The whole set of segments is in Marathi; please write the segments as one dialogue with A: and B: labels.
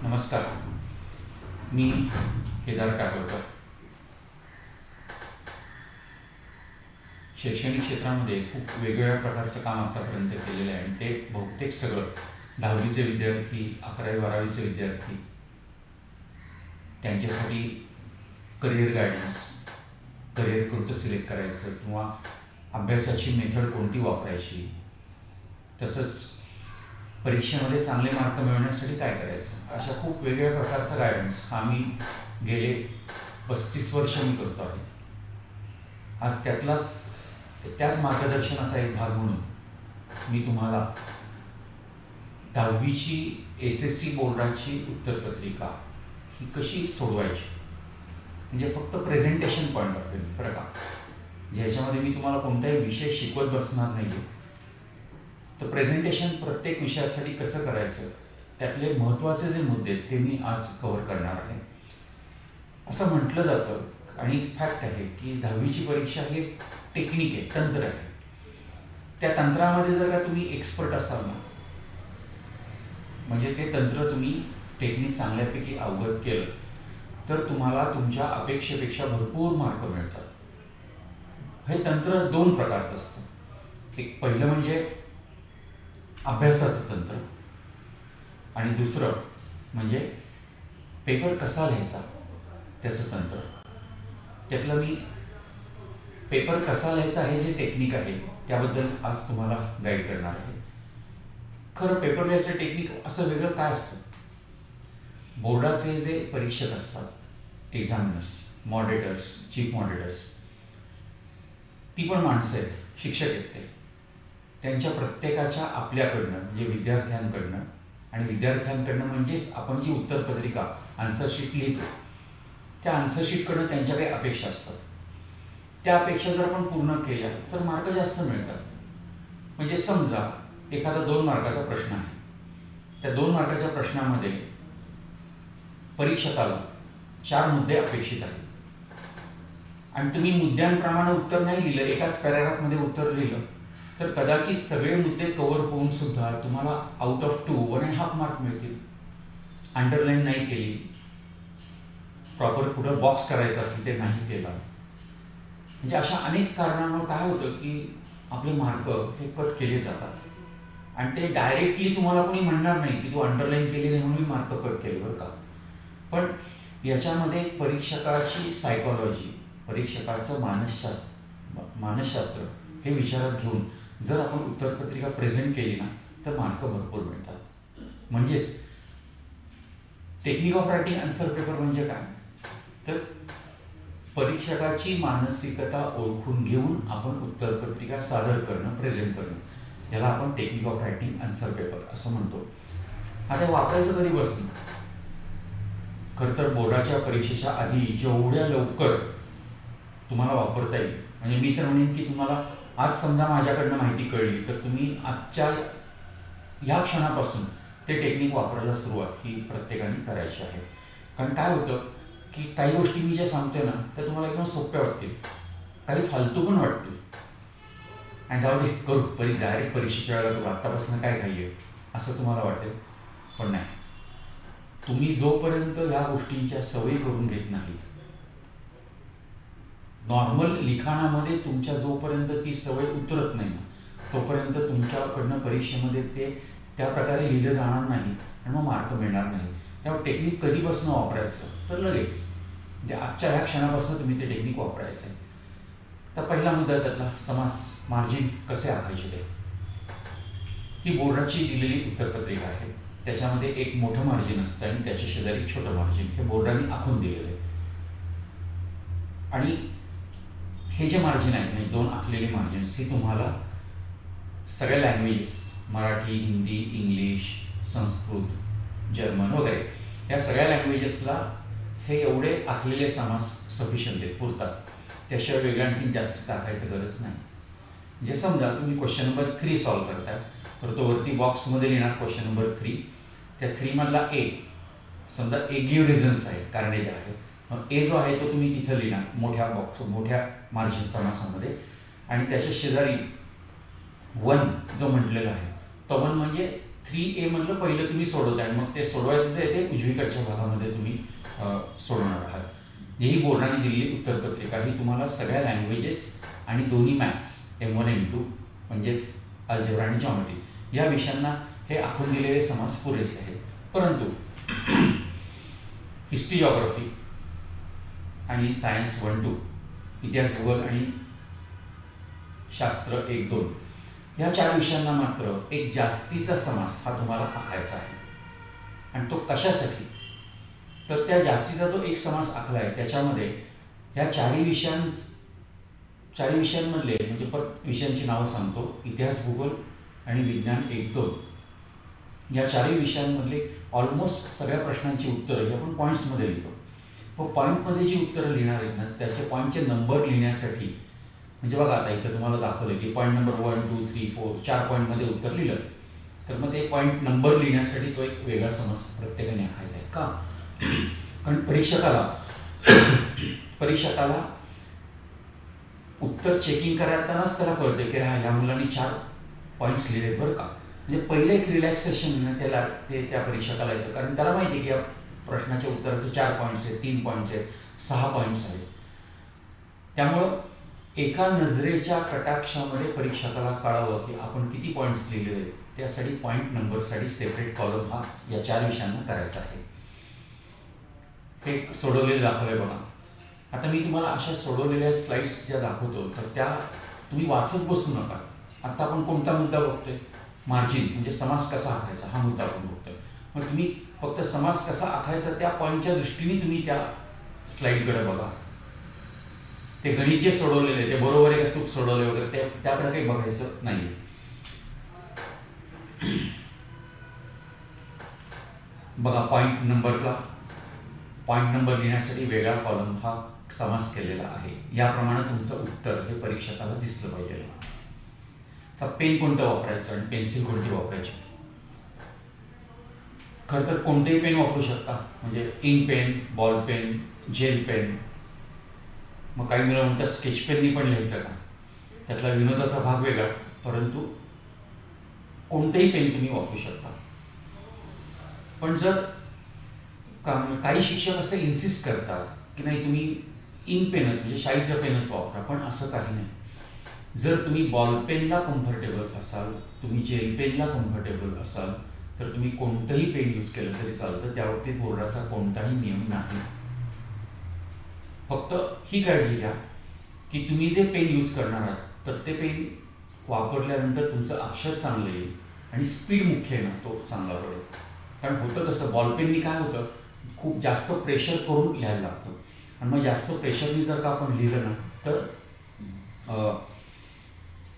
A: नमस्कार, मी केदार टाकळकर. शैक्षणिक क्षेत्रामध्ये खूप वेगवेगळ्या प्रकारचं काम आतापर्यंत केलेलं आहे आणि ते बहुतेक सगळं 10वीचे विद्यार्थी, 11वी-12वीचे विद्यार्थी त्यांच्यासाठी करिअर गायडन्स, करिअर कोणतं सिलेक्ट करायचं किंवा अभ्यासाची मेथड कोणती वापरायची, तसंच परीक्षेमध्ये चांगले मार्क मिळवण्यासाठी काय करायचं, अशा खूप वेगवेगळ्या प्रकारचा गायडन्स हा मी गेले 35 वर्ष मी करतो आहे. आज त्याच मार्गदर्शनाचा एक भाग म्हणून मी तुम्हाला 10वीची SSC बोर्डाची उत्तरपत्रिका ही कशी सोडवायची, म्हणजे फक्त प्रेझेंटेशन पॉईंट ऑफ व्ह्यू बरं का, ज्याच्यामध्ये मी तुम्हाला कोणताही विषय शिकवत बसणार नाही आहे. तर प्रेझेंटेशन प्रत्येक विषयासाठी कसं करायचं, त्यातले महत्त्वाचे जे मुद्दे आहेत ते मी आज कव्हर करणार आहे. असं म्हटलं जातं आणि फॅक्ट आहे की 10वीची परीक्षा हे टेक्निक आहे, तंत्र आहे. त्या तंत्रामध्ये जर का तुम्ही एक्सपर्ट असाल ना, म्हणजे ते तंत्र तुम्ही टेक्निक चांगल्यापैकी अवगत केलं तर तुम्हाला तुमच्या अपेक्षेपेक्षा भरपूर मार्क मिळतात. हे तंत्र 2 प्रकारचं असतं. एक पहिलं म्हणजे अभ्यासाचं तंत्र आणि दुसरं म्हणजे पेपर कसा लिहायचा त्याचं तंत्र. त्यातलं मी पेपर कसा लिहायचा हे जे टेक्निक आहे त्याबद्दल आज तुम्हाला गाईड करणार आहे. खरं पेपर लिहायचं टेक्निक असं वेगळं काय असतं. बोर्डाचे जे परीक्षक असतात, एक्झामिनर्स, मॉडरेटर्स, चीफ मॉडरेटर्स, ती पण माणसं आहेत, शिक्षक आहेत. ते त्यांच्या प्रत्येकाच्या आपल्याकडनं म्हणजे विद्यार्थ्यांकडनं आणि विद्यार्थ्यांकडनं म्हणजेच आपण जी उत्तरपत्रिका आन्सरशीट लिहितो त्या आन्सरशीटकडनं त्यांच्या काही अपेक्षा असतात. त्या अपेक्षा जर आपण पूर्ण केल्या तर मार्क जास्त मिळतात. म्हणजे समजा एखादा 2 मार्काचा प्रश्न आहे, त्या 2 मार्काच्या प्रश्नामध्ये परीक्षकाला 4 मुद्दे अपेक्षित आहेत आणि तुम्ही मुद्द्यांप्रमाणे उत्तर नाही लिहिलं, एकाच पॅराग्राफमध्ये उत्तर लिहिलं तर कदाचित सगळे मुद्दे कव्हर होऊन सुद्धा तुम्हाला आउट ऑफ 2 1.5 मार्क मिळतील. अंडरलाईन नाही केली, प्रॉपर कुठं बॉक्स करायचं असेल ते नाही केला, म्हणजे अशा अनेक कारणांमुळे काय होतं की आपले मार्क हे कट केले जातात आणि ते डायरेक्टली तुम्हाला कोणी म्हणणार नाही की तू अंडरलाईन केली नाही म्हणून मी मार्क कट केले बरं का. पण याच्यामध्ये परीक्षकाची सायकॉलॉजी, परीक्षकाचं मानसशास्त्र हे विचारात घेऊन जर आपण उत्तरपत्रिका प्रेझेंट केली ना तर मार्क भरपूर मिळतात. म्हणजेच technique of writing answer paper म्हणजे काय, तर परीक्षकाची मानसिकता ओळखून घेऊन आपण उत्तरपत्रिका सादर करणं, प्रेझेंट करणं, याला आपण technique of writing answer paper असं म्हणतो. आता वापरायचं कधी बसणं, खरं तर बोर्डाच्या परीक्षेच्या आधी जेवढ्या लवकर तुम्हाला वापरता येईल, म्हणजे मी तर म्हणेन की तुम्हाला आज समजा माझ्याकडनं माहिती कळली तर तुम्ही आजच्या ह्या क्षणापासून ते टेक्निक वापरायला सुरुवात ही प्रत्येकाने करायची आहे. कारण काय होतं की काही गोष्टी मी ज्या सांगतोय ना त्या तुम्हाला एकदम सोप्या वाटतील, काही फालतू पण वाटतील आणि जाऊ दे करू डायरेक्ट परीक्षेच्या वेळेला करू, आत्तापासून काय घाई असं तुम्हाला वाटेल. पण नाही, तुम्ही जोपर्यंत ह्या गोष्टींच्या सवयी करून घेत नाहीत, नॉर्मल लिखाणामध्ये तुमच्या जोपर्यंत ती सवय उतरत नाही तोपर्यंत तुमच्याकडनं परीक्षेमध्ये ते त्या प्रकारे लिहिलं जाणार नाही आणि मग मार्क मिळणार नाही. त्यामुळे टेक्निक कधीपासून वापरायचं तर लगेच, म्हणजे आजच्या ह्या क्षणापासून तुम्ही ते टेक्निक वापरायचं. तर पहिला मुद्दा त्यातला समास, मार्जिन कसे आखायचे ते. ही बोर्डाची दिलेली उत्तरपत्रिका आहे, त्याच्यामध्ये एक मोठं मार्जिन असतं आणि त्याच्या शेजारी एक छोटं मार्जिन, हे बोर्डाने आखून दिलेलं आहे. आणि हे जे मार्जिन आहेत म्हणजे 2 आखलेली मार्जिन्स ही तुम्हाला सगळ्या languages, Marathi, Hindi, English, Sanskrit, German वगैरे या सगळ्या लँग्वेजेसला हे एवढे आखलेले समास सफिशियंट आहेत, पुरतात. त्याशिवाय वेगळ्या आणखी जास्त आखायचं गरज नाही. म्हणजे समजा तुम्ही क्वेश्चन नंबर 3 सॉल्व्ह करताय तर तो वरती बॉक्समध्ये लिहिणार क्वेश्चन नंबर 3, त्या 3 मधला ए, समजा ए गिव्ह रिझन्स आहे, कारणे जे आहे, मग ए जो आहे तो तुम्ही तिथं लिहिणार मोठ्या मार्जिन समासामध्ये आणि त्याच्या शेजारी 1 जो म्हटलेला आहे तो 1 म्हणजे 3A म्हटलं पहिलं तुम्ही सोडवताय आणि मग ते सोडवायचं जे आहे ते उजवीकडच्या भागामध्ये तुम्ही सोडवणार आहात. ही बोर्डाने दिलेली उत्तरपत्रिका ही तुम्हाला सगळ्या लँग्वेजेस आणि दोन्ही मॅथ्स M1 M2 म्हणजेच अल्जेब्रा आणि जॉमेट्री या विषयांना हे आखून दिलेले समास पुरेसे आहेत. परंतु हिस्ट्री जॉग्राफी आणि सायन्स 1-2, इतिहास भूगोल आणि शास्त्र 1-2 ह्या 4 विषयांना मात्र एक जास्तीचा समास हा तुम्हाला आखायचा आहे. आणि तो कशासाठी? तर त्या जास्तीचा जो एक समास आखला आहे त्याच्यामध्ये ह्या 4 विषयांमधले म्हणजे विषयांची नावं सांगतो. इतिहास भूगोल आणि विज्ञान 1-2 या 4 विषयांमधले ऑलमोस्ट सगळ्या प्रश्नांची उत्तरं ही आपण पॉईंट्समध्ये लिहितो. पण पॉईंटमध्ये जी उत्तरं लिहिणार आहेत ना त्याचे पॉईंटचे नंबर लिहिण्यासाठी म्हणजे बघा आता इथं तुम्हाला दाखवलं की पॉईंट नंबर 1, 2, 3, 4 4 पॉईंटमध्ये उत्तर लिहिलं तर मग ते पॉईंट नंबर लिहिण्यासाठी तो एक वेगळा समज प्रत्येकाने आखायचा आहे. का? कारण परीक्षकाला उत्तर चेकिंग करतानाच त्याला कळतं की ह्या मुलांनी 4 पॉईंट्स लिहिले बरं का. म्हणजे पहिलं एक रिलॅक्सेशन त्याला त्या परीक्षकाला येतं कारण त्याला माहिती आहे की या प्रश्नाच्या उत्तराचे 4 पॉईंट्स आहेत, 3 पॉईंट्स आहेत, 6 पॉईंट्स आहेत. त्यामुळं एका नजरेच्या कटाक्षामध्ये परीक्षकाला कळावं की आपण किती पॉईंट्स लिहिले आहेत. त्यासाठी पॉईंट नंबरसाठी सेपरेट कॉलम हा या 4 विषयांना करायचा आहे. हे सोडवलेलं दाखवलंय बघा. आता मी तुम्हाला अशा सोडवलेल्या स्लाइड्स ज्या दाखवतो तर त्या तुम्ही वाचत बसू नका. आता आपण कोणता मुद्दा बघतोय? मार्जिन म्हणजे समास कसा आखायचा हा मुद्दा आपण बघतोय. मग तुम्ही फक्त समास कसा आखायचा त्या पॉईंटच्या दृष्टीने तुम्ही त्या स्लाइडकडे बघा. ते गणित जे सोडवलेले ते बरोबर आहे का चूक सोडवले वगैरे त्याकडे काही बघायचं नाही. बघा पॉईंट नंबर लिहिण्यासाठी वेगळा कॉलम हा समास केलेला आहे. याप्रमाणे तुमचं उत्तर हे परीक्षकाला दिसलं पाहिजे. तर पेन कोणतं वापरायचं आणि पेन्सिल कोणती वापरायची? खरं तर कोणतेही पेन वापरू शकता म्हणजे ink pen, ball pen, gel pen. मग काही मुलं म्हणतात स्केच पेननी पण लिहायचं का? त्यातला विनोदाचा भाग वेगळा. परंतु कोणतेही पेन तुम्ही वापरू शकता. पण जर काही शिक्षक असं इन्सिस्ट करतात की नाही तुम्ही इंक पेनच म्हणजे शाईचं पेनच वापरा. पण असं काही नाही. जर तुम्ही बॉल पेनला कम्फर्टेबल असाल, तुम्ही जेल पेनला कम्फर्टेबल असाल तर तुम्ही कोणतंही पेन यूज केलं तरी चालतं. त्याबाबतीत बोर्डाचा कोणताही नियम नाही. फक्त ही काळजी घ्या की तुम्ही जे पेन यूज करणार आहात तर ते पेन वापरल्यानंतर तुमचं अक्षर चांगलं येईल आणि स्पीड मुख्य आहे ना तो चांगला पडेल. कारण होतं कसं बॉलपेननी काय होतं खूप जास्त प्रेशर करून लिहायला लागतं आणि मग जास्त प्रेशरनी जर का आपण लिहिलं ना तर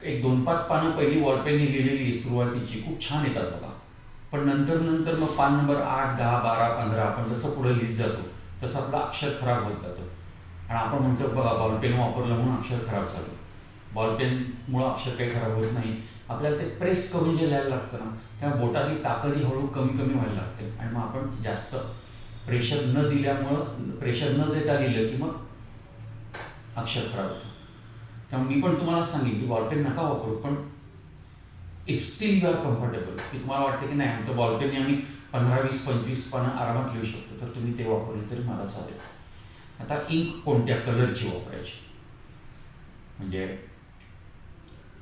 A: एक 2-5 पानं पहिली बॉलपेननी लिहिलेली सुरुवातीची खूप छान येतात बघा. पण नंतर मग पान नंबर 8, 10, 12, 15 आपण जसं पुढे लिहित जातो तसं आपलं अक्षर खराब होत जातं. आणि आपण म्हणतो बघा बॉलपेन वापरलं म्हणून अक्षर खराब झालं. बॉलपेनमुळं अक्षर काही खराब होत नाही. आपल्याला ते प्रेस करून जे लिहायला लागतं ना त्या बोटातली ताकदही हळू कमी व्हायला लागते आणि मग आपण जास्त प्रेशर न देता लिहिलं की मग अक्षर खराब होतं. त्यामुळे मी पण तुम्हाला सांगेन की बॉलपेन नका वापरू. पण if still you are comfortable की तुम्हाला वाटतं की नाही आमचं बॉलपेनने आम्ही 15, 20, 25 पानं आरामात लिहू शकतो तर तुम्ही ते वापरले तरी मला चालेल. आता इंक कोणत्या कलरची वापरायची म्हणजे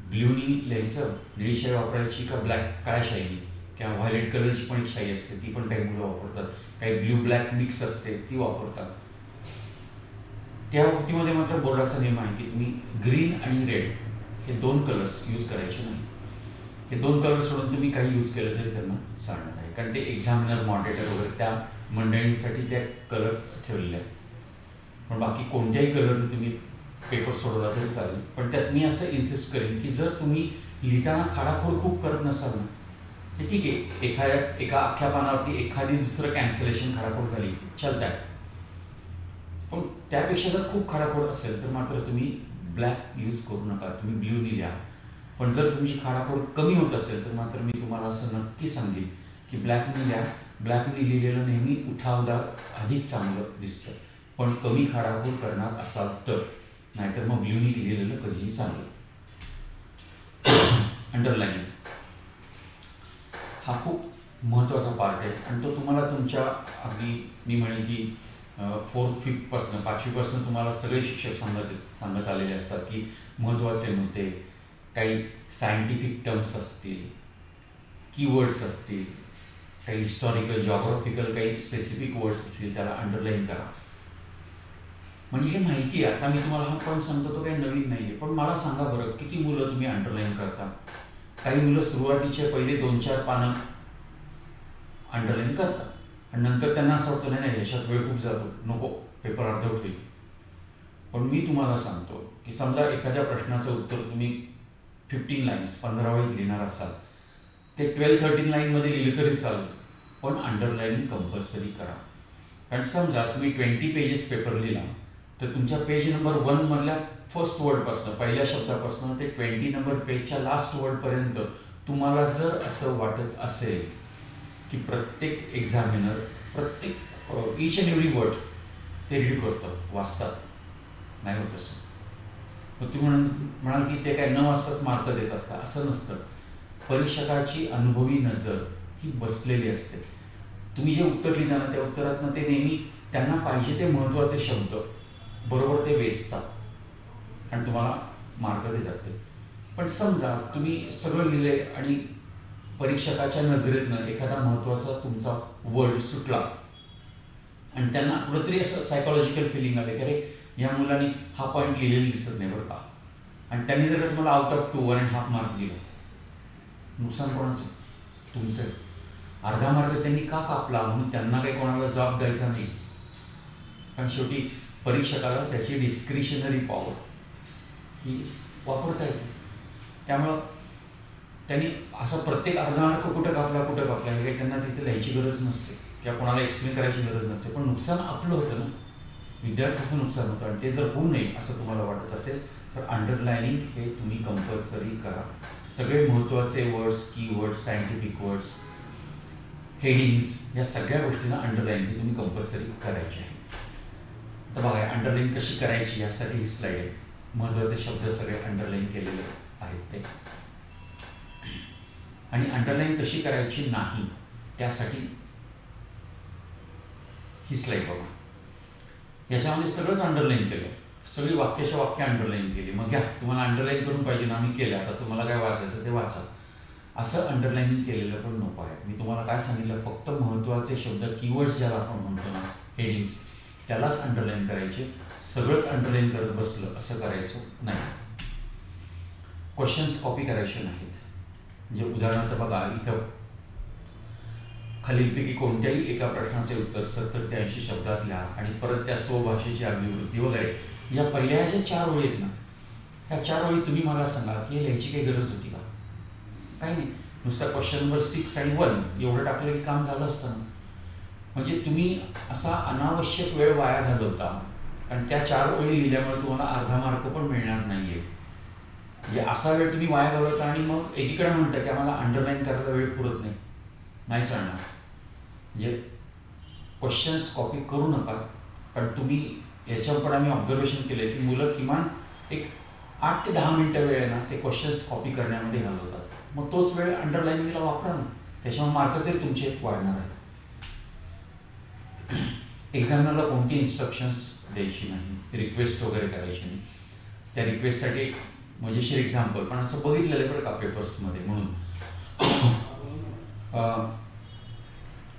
A: ब्ल्यूनी लिहायचं, निळी शाई वापरायची का काळ्या शाईनी किंवा व्हायलेट कलरची पण एक शाई असते ती पण काही मुलं वापरतात. काही ब्ल्यू ब्लॅक मिक्स असते ती वापरतात. त्या बाबतीमध्ये मात्र बोर्डाचा नियम आहे की तुम्ही ग्रीन आणि रेड हे 2 कलर्स यूज करायचे नाही. हे 2 कलर सोडून तुम्ही काही यूज केलं तरी त्यांना चालणार आहे कारण ते एक्झामिनर मॉडरेटर वगैरे त्या मंडळींसाठी त्या कलर ठेवलेले आहेत. पण बाकी कोणत्याही कलरने तुम्ही पेपर सोडवला तरी चालेल. पण त्यात मी असं इन्सिस्ट करेन की जर तुम्ही लिहिताना खाडाखोड खूप करत नसाल ना तर ठीक आहे. एका अख्ख्या पानावरती एखादी दुसरं कॅन्सलेशन खाडाखोड झाली चालत आहे. पण त्यापेक्षा जर खूप खाडाखोड असेल तर मात्र तुम्ही ब्लॅक यूज करू नका. तुम्ही ब्ल्यूनी लिहा. पण जर तुमची खाडाखोड कमी होत असेल तर मात्र मी तुम्हाला असं नक्की सांगेन की ब्लॅकनी लिहा. ब्लॅकनी लिहिलेलं नेहमी उठावदार अधिक चांगलं दिसतं. पण कमी खाडाखोड करणार असाल तर नाहीतर मग ब्ल्यूनी लिहिलेलं कधीही चांगलं. अंडरलाईनिंग हा खूप महत्त्वाचा पार्ट आहे आणि तो तुम्हाला तुमच्या अगदी मी म्हणेन की 4th 5th 5वीपासून तुम्हाला सगळे शिक्षक सांगत आलेले असतात की महत्त्वाचे मुद्दे, काही सायंटिफिक टर्म्स असतील, कीवर्ड्स असतील, काही हिस्टॉरिकल जॉग्राफिकल काही स्पेसिफिक वर्ड्स असतील त्याला अंडरलाईन करा. म्हणजे हे माहिती आहे. आता मी तुम्हाला हा पॉईंट सांगतो तो काही नवीन नाही आहे, पण मला सांगा बरं किती मुलं तुम्ही अंडरलाईन करता? काही मुलं सुरुवातीचे पहिले 2-4 पानं अंडरलाईन करतात आणि नंतर त्यांना असं वाटतं नाही नाही ह्याच्यात वेळ खूप जातो, नको, पेपर अर्धवट होईल. पण मी तुम्हाला सांगतो की समजा एखाद्या प्रश्नाचं उत्तर तुम्ही 15 लाईन्स 15 वळीत लिहिणार असाल, ते 12-13 लाईनमध्ये लिहिलं तरी चालेल, पण अंडरलाईनिंग कंपल्सरी करा. कारण समजा तुम्ही 20 पेजेस पेपर लिहिला तर तुमच्या पेज नंबर 1 मधल्या फर्स्ट वर्डपासून, पहिल्या शब्दापासून ते 20 नंबर पेजच्या लास्ट वर्डपर्यंत तुम्हाला जर असं वाटत असेल की प्रत्येक एक्झामिनर प्रत्येक ईच अँड एव्हरी वर्ड ते रीड करतात, वाचतात, नाही होत असं. मग तुम्ही म्हणाल की ते काय न वाचताच मार्क देतात का? असं नसतं. परीक्षकाची अनुभवी नजर ही बसलेली असते. तुम्ही जे उत्तर लिहिता ना त्या उत्तरातनं ते नेहमी त्यांना पाहिजे ते महत्त्वाचे शब्द बरोबर ते वेचतात आणि तुम्हाला मार्क देतात ते. पण समजा तुम्ही सगळं लिहिले आणि परीक्षकाच्या नजरेतनं एखादा महत्त्वाचा तुमचा वर्ड सुटला आणि त्यांना कुठंतरी असं सायकोलॉजिकल फिलिंग आलं की अरे या मुलांनी हा पॉईंट लिहिलेला दिसत नाही बरं का, आणि त्यांनी जर का तुम्हाला आउट ऑफ 2 1.5 मार्क दिला, नुकसान कोणाचं? तुमचं. अर्धा मार्क त्यांनी का कापला म्हणून त्यांना काही कोणाला जबाब द्यायचा नाही. कारण शेवटी परीक्षकाला त्याची डिस्क्रिशनरी पॉवर ही वापरता येते. त्यामुळं त्यांनी असं प्रत्येक अर्धा मार्क कुठं कापला हे काही त्यांना तिथे लिहायची गरज नसते किंवा कोणाला एक्सप्लेन करायची गरज नसते. पण नुकसान आपलं होतं ना, विद्यार्थ्याचं नुकसान होतं. आणि ते जर होऊ नये असं तुम्हाला वाटत असेल तर अंडरलायनिंग हे तुम्ही कंपल्सरी करा. सगळे महत्त्वाचे words, keywords, scientific words, headings, या सगळ्या गोष्टींना अंडरलाईन तुम्ही कंपल्सरी करायची आहे. तर बघा अंडरलाईन कशी करायची यासाठी ही स्लाईड आहे. महत्त्वाचे शब्द सगळे अंडरलाईन केलेले आहेत ते. आणि अंडरलाईन कशी करायची नाही त्यासाठी ही स्लाईड बघा. याच्यामध्ये सगळंच अंडरलाईन केलं, सगळी वाक्याच्या वाक्य अंडरलाईन केली. मग घ्या, तुम्हाला अंडरलाईन करून पाहिजे ना, आम्ही केलं, आता तुम्हाला काय वाचायचं ते वाचा. असं अंडरलाईनिंग केलेलं पण नको आहे. मी तुम्हाला काय सांगितलं, फक्त महत्त्वाचे शब्द, कीवर्ड्स ज्याला आपण म्हणतो ना, हेडिंग्स, त्यालाच अंडरलाईन करायचे. सगळंच अंडरलाईन करत बसलं असं करायचं नाही. क्वेश्चन्स कॉपी करायचे नाहीत. म्हणजे उदाहरणार्थ बघा, इथं खालीलपैकी कोणत्याही एका प्रश्नाचे उत्तर 70 ते 80 शब्दात लिहा आणि परत त्या स्वभाषेची अभिवृद्धी वगैरे. या पहिल्या ज्या 4 ओळी आहेत ना, ह्या 4 ओळी तुम्ही मला सांगा की लिहायची काही गरज होती का? काही नाही. नुसतं क्वेश्चन नंबर 6 आणि 1 एवढं टाकलं की काम झालं असतं. म्हणजे तुम्ही असा अनावश्यक वेळ वाया घालवता. कारण त्या 4 ओळी लिहिल्यामुळे तुम्हाला अर्धा मार्क पण मिळणार नाही आहे. म्हणजे असा वेळ तुम्ही वाया घालवता आणि मग एकीकडे म्हणता की आम्हाला अंडरलाईन करायला वेळ पुरत नाही. नाही चालणार. म्हणजे क्वेश्चन्स कॉपी करू नका. पण तुम्ही याच्यावर पण आम्ही ऑब्झर्वेशन केलं की मुलं किमान एक 8 ते 10 मिनटं वेळ आहे ना ते क्वेश्चन्स कॉपी करण्यामध्ये घालवतात. मग तोच वेळ अंडरलाईनिंगला वापरा ना, त्याच्यामुळे मार्क तरी तुमचे वाढणार आहेत. एक्झामिनरला कोणती इन्स्ट्रक्शन्स द्यायची नाही, रिक्वेस्ट वगैरे करायची नाही. त्या रिक्वेस्टसाठी एक मजेशीर एक्झाम्पल पण असं बघितलेलं आहे बरं का पेपर्समध्ये. म्हणून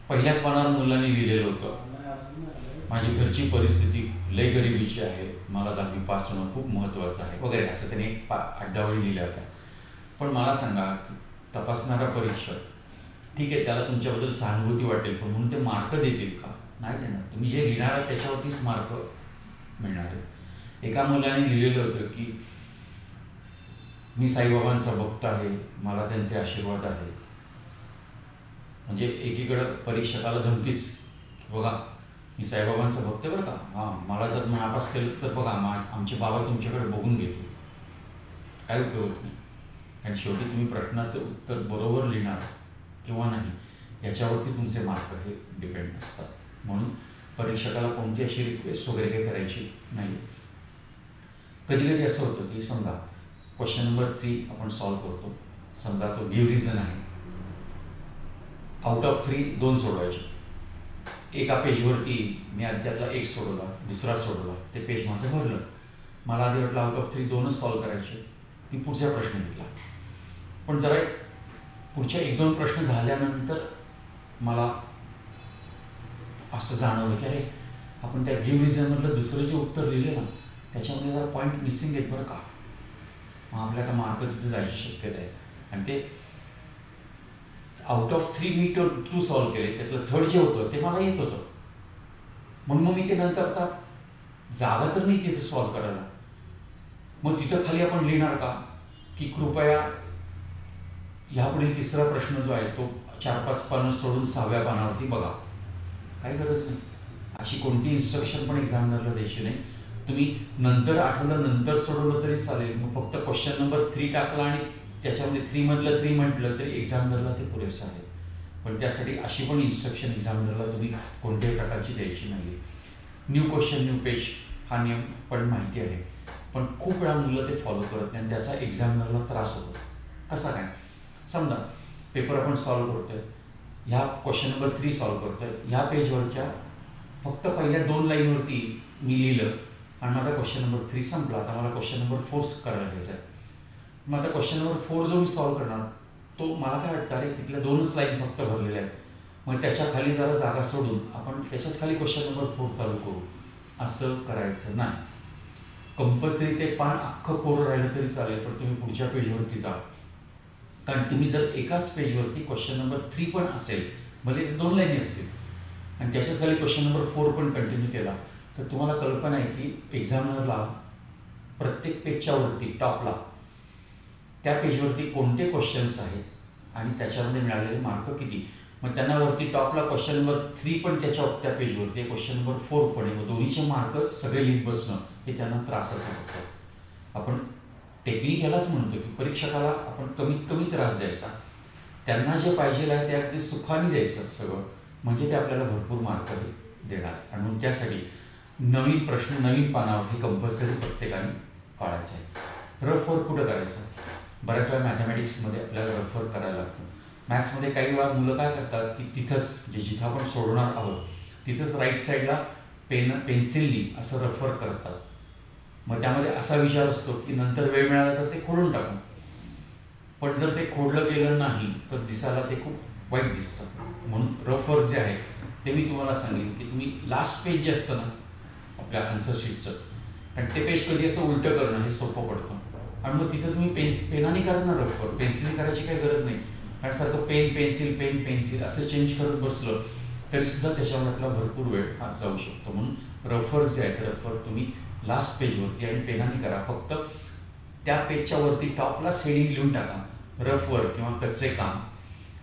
A: पहिल्याच पानावर मुलांनी लिहिलेलं होतं, माझी घरची परिस्थिती लय गरिबीची आहे, मला 10वी पास होणं खूप महत्त्वाचं आहे वगैरे, असं त्याने एक 8-10 ओळी लिहिल्या होत्या. पण मला सांगा, तपासणारा परीक्षक ठीक आहे, त्याला तुमच्याबद्दल सहानुभूती वाटेल, पण म्हणून ते मार्क देतील का? नाही देणार. तुम्ही जे लिहिणार आहात त्याच्यावरतीच मार्क मिळणार आहे. एका मुलाने लिहिलेलं होतं की मी साईबाबांचा भक्त आहे, मला त्यांचे आशीर्वाद आहेत. म्हणजे एकीकडं परीक्षकाला धमकीच की बघा मी साईबाबांचा भक्त आहे बरं का, हां मला जर नापास केलं तर बघा आमचे बाबा तुमच्याकडे बघून घेतो. काही उपयोग नाही. आणि शेवटी तुम्ही प्रश्नाचं उत्तर बरोबर लिहिणार किंवा नाही याच्यावरती तुमचे मार्क हे डिपेंड असतात. म्हणून परीक्षकाला कोणती अशी रिक्वेस्ट वगैरे काही करायची नाही. कधी कधी असं होतं की समजा क्वेश्चन नंबर 3 आपण सॉल्व्ह करतो, समजा तो गिव्ह रिझन आहे, आउट ऑफ 3 2 सोडवायचे. एका पेजवरती मी त्यातला एक सोडवला, दुसरा सोडवला, ते पेज माझं भरलं. मला आधी वाटलं आउट ऑफ 3 2च सॉल्व करायचे. मी पुढचा प्रश्न घेतला. पण जरा पुढच्या 1-2 प्रश्न झाल्यानंतर मला असं जाणवलं की अरे आपण त्या गिव्ह रिझनमधलं दुसरं जे उत्तर लिहिलं ना त्याच्यामध्ये जरा पॉईंट मिसिंग आहेत बरं का. मग आपल्याला मार्क तिथे जायची शक्यता आहे. आणि ते आउट ऑफ 3 मी 2 सॉल्व केले, त्यातलं थर्ड जे होतं ते मला येत होतं. म्हणून मग मी ते नंतर आता जागा तर नाही तिथे सॉल्व करायला. मग तिथं खाली आपण लिहिणार का की कृपया ह्यापुढील तिसरा प्रश्न जो आहे तो 4-5 पानं सोडून 6व्या पानावरती बघा. काही गरज नाही. अशी कोणती इन्स्ट्रक्शन पण एक्झामिनरला द्यायची नाही. तुम्ही नंतर आठवलं नंतर सोडवलं तरी चालेल. मग फक्त क्वेश्चन नंबर 3 टाकला आणि त्याच्यामध्ये 3 मधलं 3 म्हटलं तरी एक्झामिनरला ते पुरेसं आहे. पण त्यासाठी अशी पण इन्स्ट्रक्शन एक्झामिनरला तुम्ही कोणत्याही प्रकारची द्यायची नाही. न्यू क्वेश्चन न्यू पेज हा नियम पण माहिती आहे, पण खूप वेळा मुलं ते फॉलो करत नाही आणि त्याचा एक्झामिनरला त्रास होतो. कसा काय? समजा पेपर आपण सॉल्व करतोय, ह्या क्वेश्चन नंबर 3 सॉल्व करतोय, ह्या पेजवरच्या फक्त पहिल्या 2 लाईनवरती मी लिहिलं आणि माझा क्वेश्चन नंबर 3 संपला. आता मला क्वेश्चन नंबर 4 करायला घ्यायचा आहे. मग आता क्वेश्चन नंबर 4 जो मी सॉल्व करणार तो मला काय वाटतं अरे तिथल्या 2च लाईन फक्त भरलेल्या आहेत. मग त्याच्या खाली जरा जागा सोडून आपण त्याच्याच खाली क्वेश्चन नंबर 4 चालू करू. असं करायचं नाही. कंपल्सरी ते पान अख्खं कोरं राहिलं तरी चालेल, पण तुम्ही पुढच्या पेजवरती जा. कारण तुम्ही जर एकाच पेजवरती क्वेश्चन नंबर 3 पण असेल, भले 2 लाईनी असतील आणि त्याच्याच खाली क्वेश्चन नंबर 4 पण कंटिन्यू केला तर तुम्हाला कल्पना आहे की एक्झामिनरला प्रत्येक पेजच्या वरती टॉपला त्या पेजवरती कोणते क्वेश्चन्स आहेत आणि त्याच्यामध्ये मिळालेले मार्क किती. मग त्यांना वरती टॉपला क्वेश्चन नंबर 3 पण त्या पेजवरती, क्वेश्चन नंबर 4 पण आहे. मग दोन्हीचे मार्क सगळे लिहित बसणं हे त्यांना त्रासाचं होतं. आपण टेक्निक यालाच म्हणतो की परीक्षकाला आपण कमीत कमी त्रास द्यायचा. त्यांना जे पाहिजे आहे ते अगदी सुखाने द्यायचं सगळं, म्हणजे ते आपल्याला भरपूर मार्क देणार. आणि म्हणून त्यासाठी नवीन प्रश्न नवीन पानावर हे कंपल्सरी प्रत्येकाने पाळायचं आहे. रफ वर्क कुठं करायचं? बऱ्याच वेळा मॅथमॅटिक्समध्ये आपल्याला रफ वर्क करायला लागतं. मॅथ्समध्ये काही वेळा मुलं काय करतात की तिथंच जिथं आपण सोडवणार आहोत तिथंच राईट साईडला पेन्सिलनी असं रफ वर्क करतात. मग त्यामध्ये असा विचार असतो की नंतर वेळ मिळाला तर ते खोडून टाकू. पण जर ते खोडलं गेलं नाही तर दिसायला ते खूप वाईट दिसतं. म्हणून रफ वर्क जे आहे ते मी तुम्हाला सांगेन की तुम्ही लास्ट पेज जे असतं ना आपल्या आन्सर शीटचं, आणि ते पेज कधी असं उलटं करणं हे सोपं पडतं. आणि मग तिथं तुम्ही पेनाने करा ना रफ वर्क, पेन्सिल करायची काही गरज नाही. आणि सारखं पेन पेन्सिल असं चेंज करत बसलं तरीसुद्धा त्याच्यावर आपला भरपूर वेळ हा जाऊ शकतो. म्हणून रफ वर्क जे आहे ते रफ वर्क तुम्ही लास्ट पेजवरती आणि पेनाने करा. फक्त त्या पेजच्या वरती टॉपला हेडिंग लिहून टाका रफ वर्क किंवा कच्चे काम,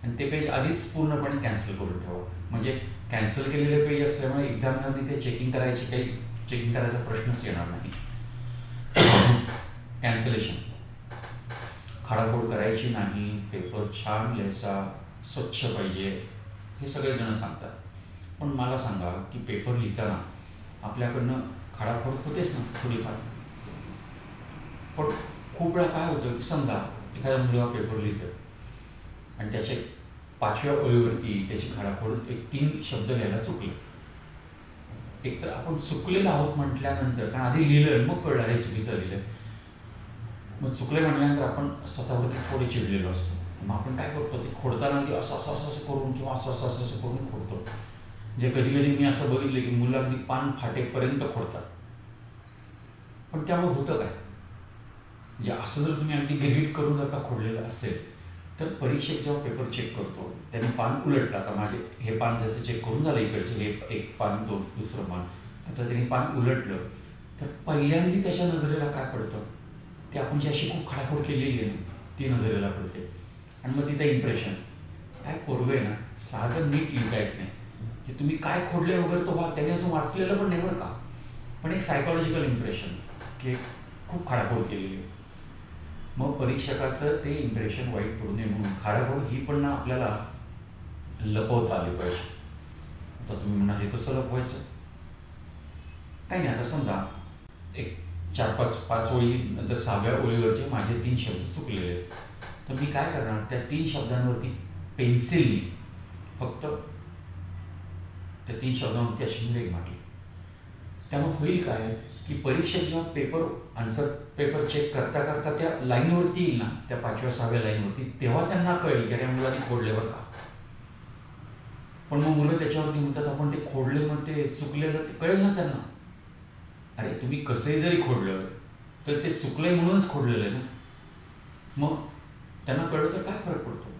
A: आणि ते पेज आधीच पूर्णपणे कॅन्सल करून ठेवा. म्हणजे कॅन्सल केलेले पेज असल्यामुळे एक्झामिनरने ते चेकिंग करायचा प्रश्नच येणार नाही. कॅन्सलेशन, खाडाखोड करायची नाही, पेपर छान लिहायचा, स्वच्छ पाहिजे, हे सगळेजण सांगतात. पण मला सांगा की पेपर लिहिताना आपल्याकडनं खाडाखोड होतेच ना थोडीफार. पण खूप वेळा काय होतं की समजा एखादा मुलगा पेपर लिहितो आणि त्याच्या 5व्या ओळीवरती त्याची खाडाखोड 3 शब्द लिहायला चुकले. एकतर आपण चुकलेलो आहोत म्हटल्यानंतर, कारण आधी लिहिलं मग कळलं हे चुकीचं लिहिलं. मग चुकले म्हटल्यानंतर आपण स्वतःवरती थोडे चिडलेलो असतो. मग आपण काय करतो ते खोडताना की असं करून किंवा असं करून खोडतो. जे कधी मी असं बघितलं की मुलं अगदी पान फाटेपर्यंत खोडतात. पण त्यामुळे होतं काय, म्हणजे असं जर तुम्ही अगदी ग्रेड करून जर का खोडलेलं असेल तर परीक्षक जेव्हा पेपर चेक करतो त्यांनी पान उलटला का, माझे हे पान त्याचं चेक करून झालं इकडचे हे एक पान दुसरं पान, आता त्यांनी पान उलटलं तर पहिल्यांदा त्याच्या नजरेला काय पडतं, ते आपण जी अशी खूप खाडाखोड केलेली आहे ना ती नजरेला पडते. आणि मग तिथं इम्प्रेशन काय पोरगं आहे ना साधं नीट लिहिता येत नाही, की तुम्ही काय खोडले वगैरे तो भाग त्याने अजून वाचलेलं पण नाही बरं का, पण एक सायकॉलॉजिकल इम्प्रेशन की खूप खाडाखोड केलेली आहे. मग परीक्षकाचं ते इम्प्रेशन वाईट पडू नये म्हणून खाडाखोड ही पण ना आपल्याला लपवता आली पाहिजे. आता तुम्ही म्हणाल हे कसं लपवायचं, काही नाही. आता समजा एक 4-5 ओळी नंतर 6व्या ओळीवरचे माझे 3 शब्द चुकलेले आहेत, तर मी काय करणार त्या 3 शब्दांवरती पेन्सिलनी फक्त त्या 3 शब्दांवरती अशी ब्रेक मारली. त्यामुळे होईल काय की परीक्षेत जेव्हा आन्सर पेपर चेक करता करता त्या लाईनवरती येईल ना, त्या 5व्या 6व्या लाईनवरती, तेव्हा त्यांना कळेल की अरे मुलांनी खोडल्यावर का. पण मग मुलं त्याच्यावरती म्हणतात आपण ते खोडले, मग ते चुकलेलं ते कळेल ना त्यांना. अरे तुम्ही कसंही जरी खोडलं तर ते चुकलंय म्हणूनच खोडलेलं आहे ना. मग त्यांना कळलं तर काय फरक पडतो.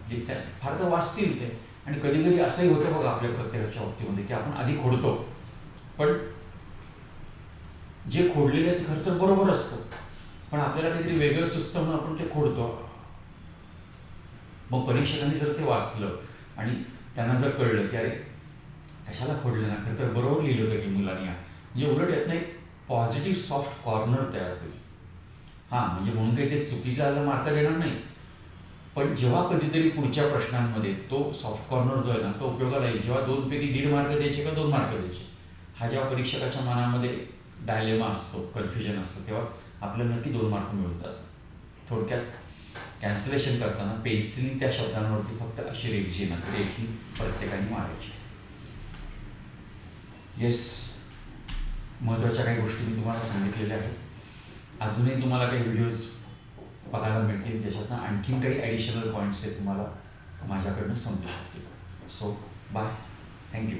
A: जे त्या फार तर वाचतील ते. आणि कधी कधी असंही होतं बघा आपल्या प्रत्येकाच्या बाबतीमध्ये की आपण आधी खोडतो, पण जे खोडलेलं आहे ते खरं तर बरोबर असतं, पण आपल्याला काहीतरी वेगळं सुचतं म्हणून आपण ते खोडतो. मग परीक्षकांनी जर ते वाचलं आणि त्यांना जर कळलं की अरे कशाला खोडलं ना, खरं तर बरोबर लिहिलं होतं की मुलांनी, म्हणजे उलट यातनं एक पॉझिटिव्ह सॉफ्ट कॉर्नर तयार होईल. हां, म्हणजे म्हणून काही ते चुकीचा मार्क देणार नाही, पण जेव्हा कधीतरी पुढच्या प्रश्नांमध्ये तो सॉफ्ट कॉर्नर जो आहे ना तो उपयोगाला येईल. जेव्हा 2 पैकी 1.5 मार्क द्यायचे का 2 मार्क द्यायचे, हा जेव्हा परीक्षकाच्या मनामध्ये डायलेमा असतो, कन्फ्युजन असतं, तेव्हा आपल्याला नक्की 2 मार्क मिळतात. थोडक्यात कॅन्सलेशन करताना पेन्सिलने त्या शब्दांवरती फक्त अशी रेखी प्रत्येकाने मारायची. येस, महत्त्वाच्या काही गोष्टी मी तुम्हाला सांगितलेल्या आहेत. अजूनही तुम्हाला काही व्हिडिओज बघायला मिळतील ज्याच्यातनं आणखीन काही ॲडिशनल पॉईंट्स हे तुम्हाला माझ्याकडनं समजू शकतील. So bye, thank you.